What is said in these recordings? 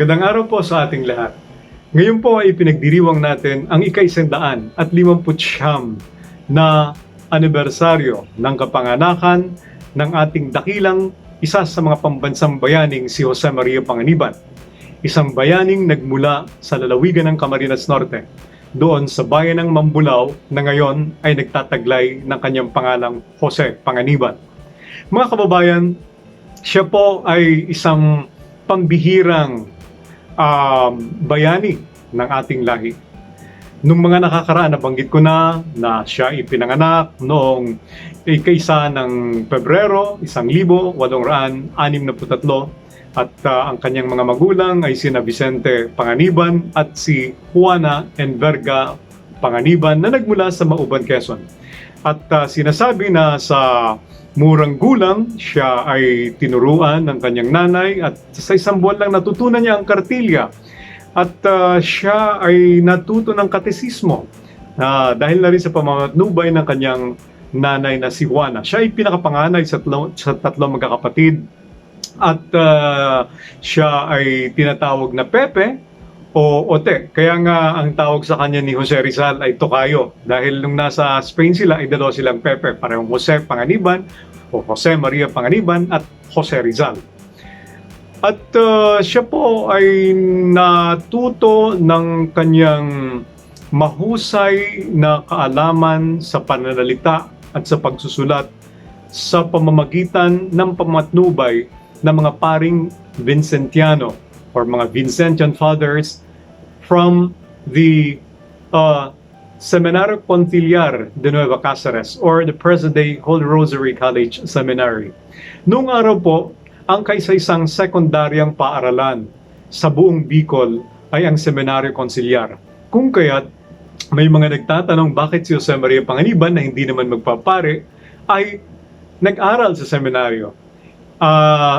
Magandang araw po sa ating lahat. Ngayon po ay pinagdiriwang natin ang ika-159 na anibersaryo ng kapanganakan ng ating dakilang isa sa mga pambansang bayaning si Jose Maria Panganiban. Isang bayaning nagmula sa lalawigan ng Camarines Norte, doon sa bayan ng Mambulau na ngayon ay nagtataglay ng kanyang pangalang Jose Panganiban. Mga kababayan, siya po ay isang pambihirang bayani ng ating lahi. Nung mga nakakaraan, nabanggit ko na siya ipinanganak noong ika-1 ng Pebrero, 1863 at ang kanyang mga magulang ay sina Vicente Panganiban at si Juana Enverga Panganiban na nagmula sa Mauban, Quezon. At sinasabi na sa murang gulang, siya ay tinuruan ng kanyang nanay at sa isang buwan lang natutunan niya ang kartilya. At siya ay natuto ng katesismo dahil na rin sa pamamatnubay ng kanyang nanay na si Juana. Siya ay pinakapanganay sa tatlong magkakapatid at siya ay tinatawag na Pepe o Ote. Kaya nga ang tawag sa kanya ni Jose Rizal ay Tokayo. Dahil nung nasa Spain sila, ay dalawa silang Pepe. Parehong Jose Panganiban o Jose Maria Panganiban at Jose Rizal. At siya po ay natuto ng kanyang mahusay na kaalaman sa pananalita at sa pagsusulat sa pamamagitan ng pamatnubay ng mga paring Vincentiano or mga Vincentian Fathers from the Seminario Conciliar de Nueva Cáceres or the present-day Holy Rosary College Seminary. Noong araw po, ang kaisa-isang sekundaryang paaralan sa buong Bicol ay ang Seminario Conciliar. Kung kaya't may mga nagtatanong bakit si Jose Maria Panganiban na hindi naman magpapare ay nag-aral sa seminaryo.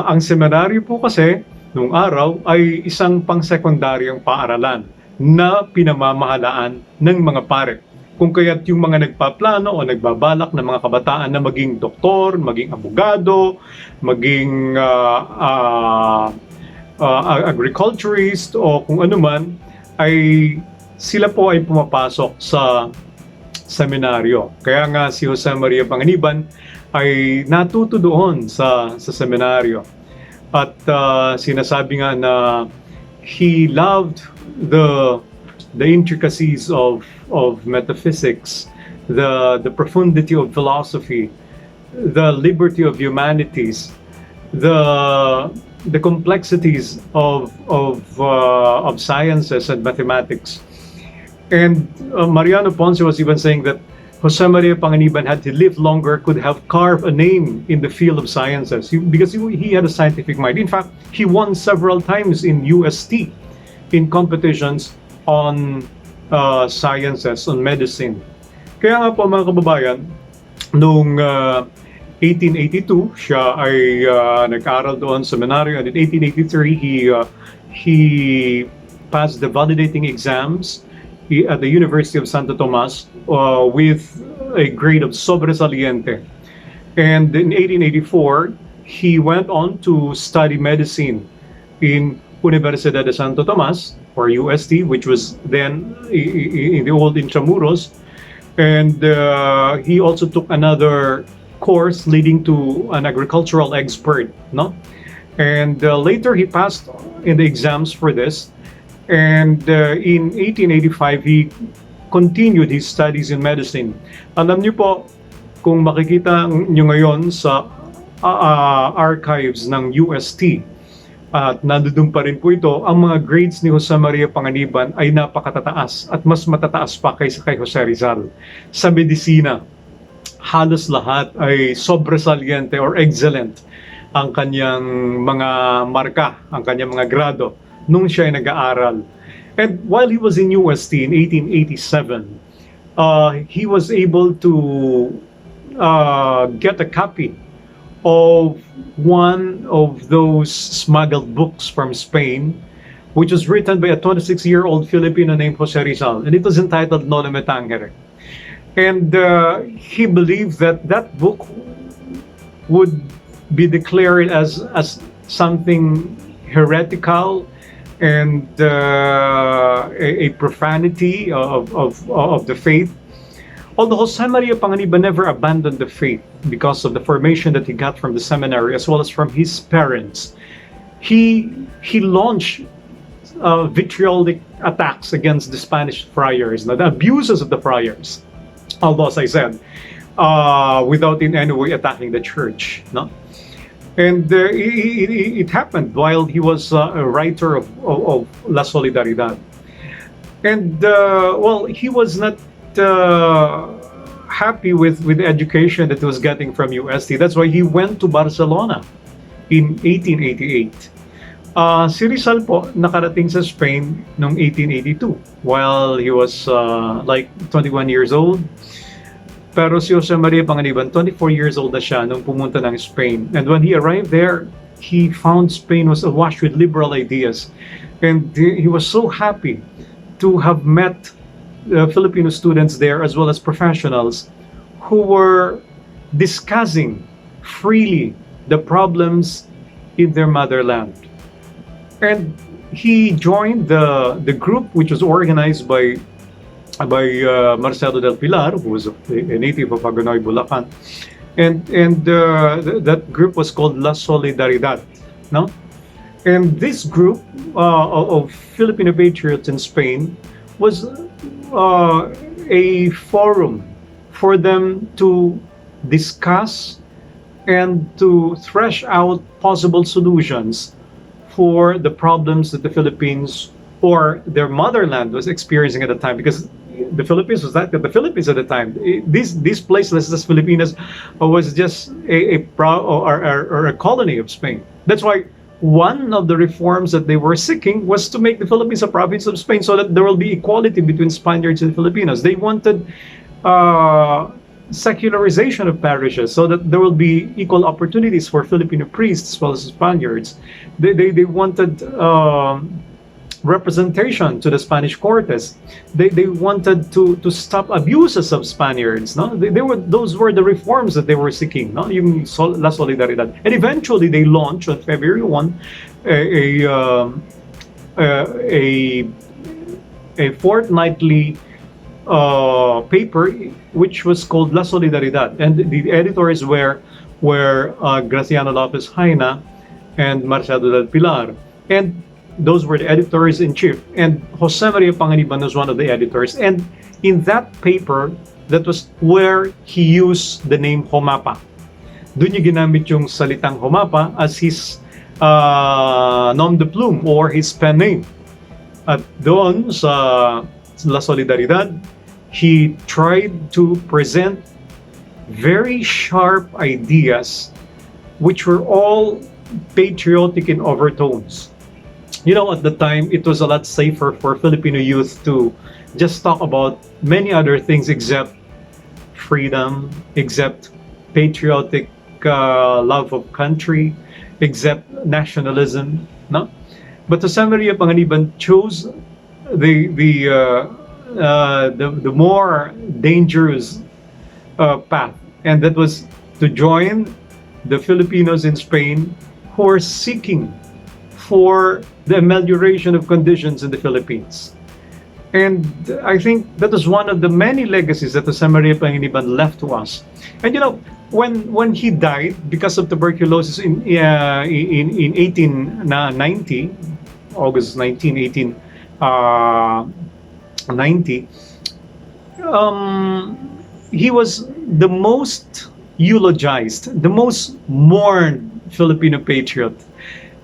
Ang seminaryo po kasi noong araw ay isang pang-sekundaryang paaralan na pinamamahalaan ng mga pare. Kung kaya't yung mga nagpaplano o nagbabalak ng mga kabataan na maging doktor, maging abogado, maging agriculturist o kung ano man, ay sila po ay pumapasok sa seminaryo. Kaya nga si Jose Maria Panganiban ay natuto doon sa seminaryo. At sinasabi nga na he loved the intricacies of metaphysics, the profundity of philosophy, the liberty of humanities, the complexities of sciences and mathematics. And Mariano Ponce was even saying that Jose Maria Panganiban, had he lived longer, could have carved a name in the field of sciences because he had a scientific mind. In fact, he won several times in UST in competitions on sciences, on medicine. Kaya nga po mga kababayan, noong 1882, siya ay nag-aral doon sa seminaryo, and in 1883, he passed the validating exams at the University of Santo Tomas with a grade of sobresaliente. And in 1884, he went on to study medicine in Universidad de Santo Tomas, or UST, which was then in the old Intramuros. And he also took another course leading to an agricultural expert, no? And later he passed in the exams for this. And in 1885, he continued his studies in medicine. Alam niyo po, kung makikita niyo ngayon sa archives ng UST, at nandoon pa rin po ito, ang mga grades ni Jose Maria Panganiban ay napakatataas at mas matataas pa kaysa kay Jose Rizal. Sa medisina, halos lahat ay sobresaliente or excellent ang kanyang mga marka, ang kanyang mga grado nung siya ay nag-aaral. And while he was in UST in 1887, he was able to get a copy of one of those smuggled books from Spain, which was written by a 26-year-old Filipino named Jose Rizal, and it was entitled Noli Me Tangere. And he believed that that book would be declared as something heretical and a profanity of the faith. Although Jose Maria Panganiban never abandoned the faith because of the formation that he got from the seminary as well as from his parents, he launched vitriolic attacks against the Spanish friars, the abuses of the friars. Although, as I said, without in any way attacking the church, no. And it happened while he was a writer of La Solidaridad. And well, he was not happy with the education that he was getting from UST. That's why he went to Barcelona in 1888. Si Rizal po nakarating sa Spain noong 1882 while he was like 21 years old. Pero si Jose Maria Panganiban, 24 years old na siya nung pumunta ng Spain. And when he arrived there, he found Spain was awash with liberal ideas. And he was so happy to have met Filipino students there as well as professionals who were discussing freely the problems in their motherland. And he joined the group which was organized by Marcelo del Pilar, who was a native of Hagonoy, Bulacan, and that group was called La Solidaridad, no? And this group of Filipino patriots in Spain was a forum for them to discuss and to thresh out possible solutions for the problems that the Philippines or their motherland was experiencing at the time, because the Philippines was that the Philippines at the time. This place, las Filipinas, was just a colony of Spain. That's why one of the reforms that they were seeking was to make the Philippines a province of Spain, so that there will be equality between Spaniards and Filipinos. They wanted secularization of parishes so that there will be equal opportunities for Filipino priests as well as Spaniards. They wanted representation to the Spanish Cortes. They wanted to stop abuses of Spaniards. No, those were the reforms that they were seeking. No, yung La Solidaridad, and eventually they launched on February 1 a fortnightly paper which was called La Solidaridad, and the editors were Graciano Lopez Jaina and Marcelo del Pilar, and those were the editors-in-chief, and Jose Maria Panganiban was one of the editors. And in that paper, that was where he used the name Homapa. Doon niya ginamit yung salitang Homapa as his nom de plume or his pen name. At doon sa La Solidaridad, he tried to present very sharp ideas which were all patriotic in overtones. You know, at the time, it was a lot safer for Filipino youth to just talk about many other things except freedom, except patriotic love of country, except nationalism, no? But Jose Maria Panganiban chose the more dangerous path, and that was to join the Filipinos in Spain who are seeking for the amelioration of conditions in the Philippines. And I think that is one of the many legacies that Jose Maria Panganiban left to us. And you know, when he died because of tuberculosis in 1890, August 19, 1890, he was the most eulogized, the most mourned Filipino patriot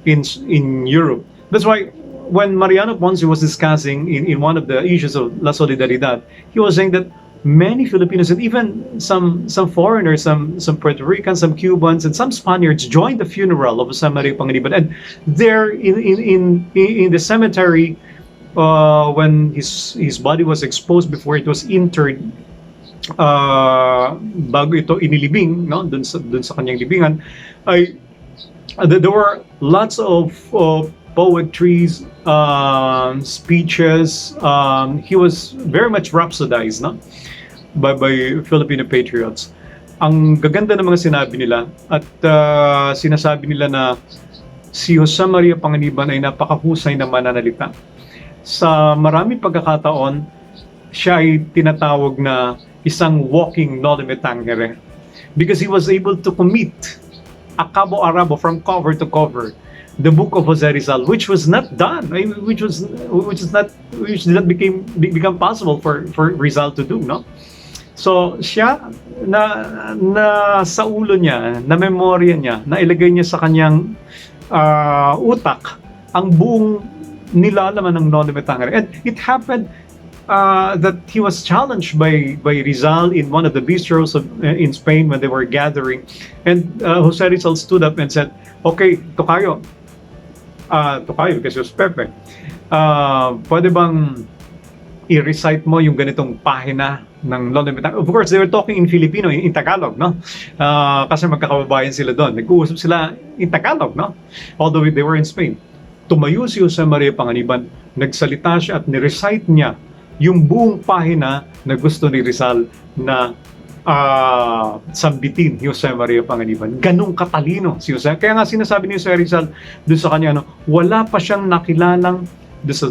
in Europe. That's why when Mariano Ponce was discussing in one of the issues of La Solidaridad, he was saying that many Filipinos and even some foreigners, some Puerto Ricans, some Cubans, and some Spaniards joined the funeral of Jose Maria Panganiban. And there in the cemetery, when his body was exposed before it was interred, bago ito inilibing, no, dun sa kanyang libingan, ay there were lots of poetries, speeches. He was very much rhapsodized, no, by Filipino patriots. Ang gaganda ng mga sinabi nila, at sinasabi nila na si Jose Maria Panganiban ay napakahusay na mananalita. Sa maraming pagkakataon, siya ay tinatawag na isang walking noli me tangere because he was able to commit a cabo-arabo from cover to cover the book of Jose Rizal, which was not done, which did not become possible for Rizal to do, no? So siya na sa ulo niya, na memorya niya, na ilagay niya sa kanyang utak ang buong nilalaman ng noli me tangere. And it happened that he was challenged by Rizal in one of the bistros in Spain when they were gathering, and Jose Rizal stood up and said, "Okay, Tocayo, because he was Pepe, pwede bang i-recite mo yung ganitong pahina ng noli me tangere?" Of course, they were talking in Filipino, in Tagalog, no? Kasi magkakababayan sila doon. Nag-uusap sila in Tagalog, no? Although they were in Spain. Tumayo si Jose Maria Panganiban, nagsalita siya at ni-recite niya yung buong pahina na gusto ni Rizal na sambitin ni Jose Maria Panganiban. Ganong katalino si Jose. Kaya nga sinasabi ni Jose Rizal doon sa kanya, wala pa siyang nakilalang, sa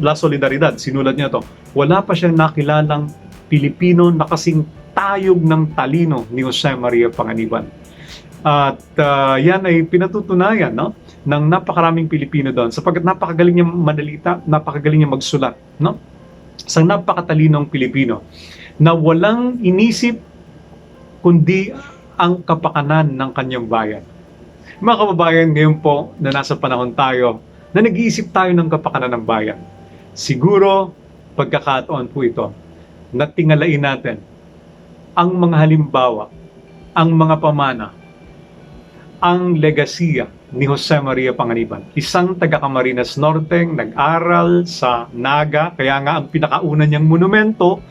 La Solidaridad, sinulat niya to, wala pa siyang nakilalang Pilipino na kasing tayog ng talino ni Jose Maria Panganiban. At yan ay pinatutunayan, no, ng napakaraming Pilipino doon sapagkat napakagaling niya manalita, napakagaling niya magsulat, no? Isang napakatalinong Pilipino na walang inisip kundi ang kapakanan ng kanyang bayan. Mga kababayan, ngayon po na nasa panahon tayo na nag-iisip tayo ng kapakanan ng bayan, siguro pagkakataon po ito na tingalain natin ang mga halimbawa, ang mga pamana, ang legasiya ni Jose Maria Panganiban, isang taga-Camarines Norte, nag-aral sa Naga, kaya nga ang pinakauna niyang monumento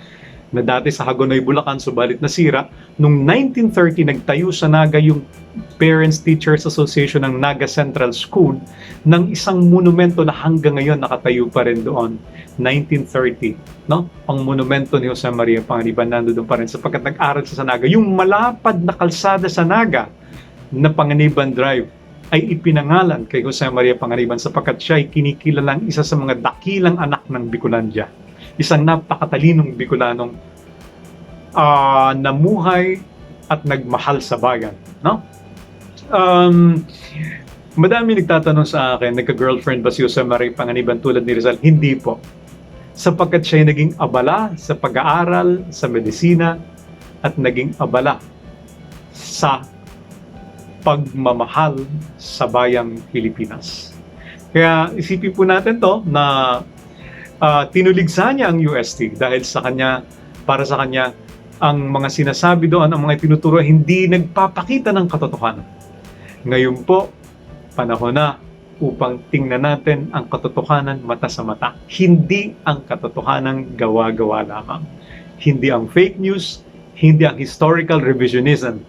na dati sa Hagonoy, Bulacan, subalit nasira, noong 1930 nagtayo sa Naga yung Parents Teachers Association ng Naga Central School ng isang monumento na hanggang ngayon nakatayo pa rin doon, 1930, no? Ang monumento ni Jose Maria Panganiban nandoon pa rin sapagkat nag-aral siya sa Naga. Yung malapad na kalsada sa Naga na Panganiban Drive ay ipinangalan kay Jose Maria Panganiban sapagkat siya ay kinikilalang isa sa mga dakilang anak ng Bicolandia. Isang napakatalinong Bicolanong namuhay at nagmahal sa bayan, no? Madami nagtatanong sa akin, nagka-girlfriend ba si Jose Maria Panganiban tulad ni Rizal? Hindi po. Sapagkat siya ay naging abala sa pag-aaral, sa medisina, at naging abala sa pagmamahal sa bayang Pilipinas. Kaya isipin po natin to na tinuligsa niya ang UST dahil sa kanya, para sa kanya, ang mga sinasabi doon, ang mga tinuturo, hindi nagpapakita ng katotohanan. Ngayon po, panahon na upang tingnan natin ang katotohanan mata sa mata. Hindi ang katotohanan gawa-gawa lamang. Hindi ang fake news, hindi ang historical revisionism,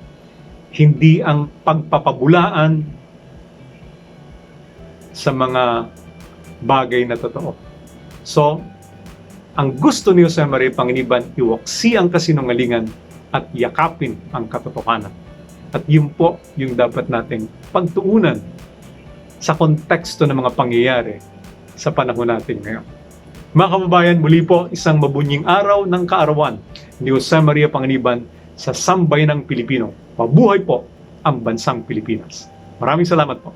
hindi ang pagpapabulaan sa mga bagay na totoo. So, ang gusto ni Jose Maria Panganiban, iwaksi ang kasinungalingan at yakapin ang katotohanan. At yun po yung dapat nating pagtuunan sa konteksto ng mga pangyayari sa panahon natin ngayon. Mga kababayan, muli po isang mabunying araw ng kaarawan ni Jose Maria Panganiban sa sambayanang Pilipino. Mabuhay po ang bansang Pilipinas. Maraming salamat po.